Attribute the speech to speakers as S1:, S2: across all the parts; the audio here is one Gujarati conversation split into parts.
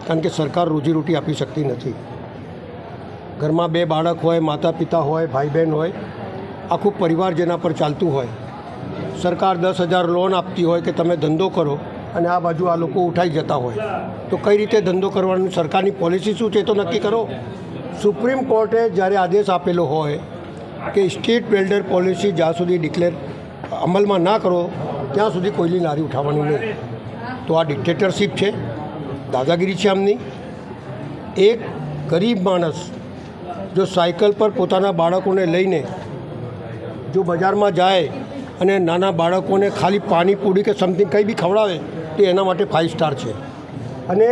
S1: કારણ કે સરકાર રોજીરોટી આપી શકતી નથી. ઘરમાં 2 બાળક હોય, માતા પિતા હોય, ભાઈ બહેન હોય, આખું પરિવાર જેના પર ચાલતું હોય, સરકાર 10,000 લોન આપતી હોય કે તમે ધંધો કરો અને આ બાજુ આ લોકો ઉઠાઈ જતા હોય, તો કઈ રીતે ધંધો કરવાનું? સરકારની પોલિસી શું છે તો નક્કી કરો. સુપ્રીમ કોર્ટે જ્યારે આદેશ આપેલો હોય કે સ્ટ્રીટ વેન્ડર પોલિસી જ્યાં સુધી ડિક્લેર અમલમાં ના કરો ત્યાં સુધી કોઈની લારી ઉઠાવવાની નહીં. તો આ ડિક્ટેટરશીપ છે, દાદાગીરી છે આમની. એક ગરીબ માણસ જો સાયકલ પર પોતાના બાળકોને લઈને જો બજારમાં જાય અને નાના બાળકોને ખાલી પાણીપુરી કે સમથિંગ કંઈ બી ખવડાવે તો એના માટે 5 સ્ટાર છે. અને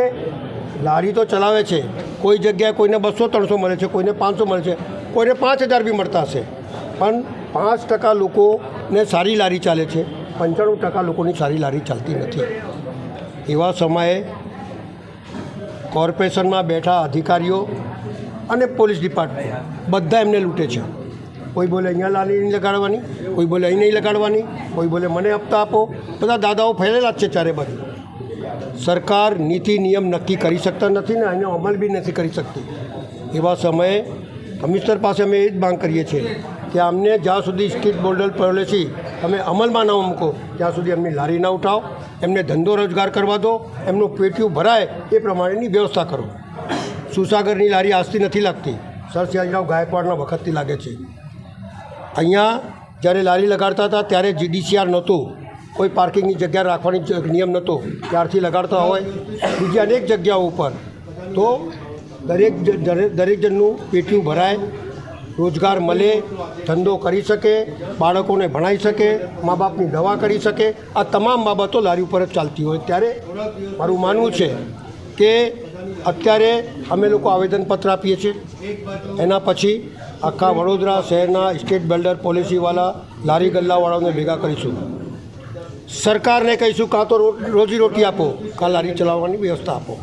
S1: લારી તો ચલાવે છે, કોઈ જગ્યાએ કોઈને 200-300 મળે છે, કોઈને 500 મળે છે, કોઈને 5,000 બી મળતા હશે, પણ 5% લોકોને સારી લારી ચાલે છે, 95% લોકોની સારી લારી ચાલતી નથી. એવા સમયે કોર્પોરેશનમાં બેઠા અધિકારીઓ અને પોલીસ ડિપાર્ટમેન્ટ બધા એમને લૂંટે છે. કોઈ બોલે અહીંયા લારી નહીં લગાડવાની, કોઈ બોલે અહીં નહીં લગાડવાની, કોઈ બોલે મને હપ્તા આપો. બધા દાદાઓ ફેલેલા જ છે ચારે બાજુ. સરકાર નીતિ નિયમ નક્કી કરી શકતા નથી ને એનો અમલ બી નથી કરી શકતી. એવા સમયે કમિશનર પાસે અમે એ જ માંગ કરીએ છીએ કે અમને જ્યાં સુધી સ્ટ્રીટ વેન્ડર પોલિસી તમે અમલમાં ન મૂકો ત્યાં સુધી એમની લારી ના ઉઠાવો, એમને ધંધો રોજગાર કરવા દો, એમનું પેટીયું ભરાય એ પ્રમાણેની વ્યવસ્થા કરો. સુસાગરની લારી આજથી નથી લાગતી, સર સિયાજીરાવ ગાયકવાડના વખતથી લાગે છે. અહીંયા જ્યારે લારી લગાડતા હતા ત્યારે GDCR નહોતું, કોઈ પાર્કિંગની જગ્યા રાખવાની નિયમ નહોતો, ત્યારથી લગાડતા હોય બીજી અનેક જગ્યાઓ ઉપર. તો દરેક જણનું પેટીયું ભરાય, રોજગાર મળે, ધંધો કરી શકે, બાળકોને ભણાવી શકે, મા બાપની દવા કરી શકે. આ તમામ બાબતો લારી ઉપર જ ચાલતી હોય. ત્યારે મારું માનવું છે કે અત્યારે અમે લોકો આવેદનપત્ર આપીએ છીએ, એના પછી આખા વડોદરા શહેરના સ્ટ્રીટ વેન્ડર પોલિસીવાળા લારી ગલ્લાવાળાઓને ભેગા કરીશું. સરકારને કહીશું કાં તો રોજીરોટી આપો, કાં લારી ચલાવવાની વ્યવસ્થા આપો.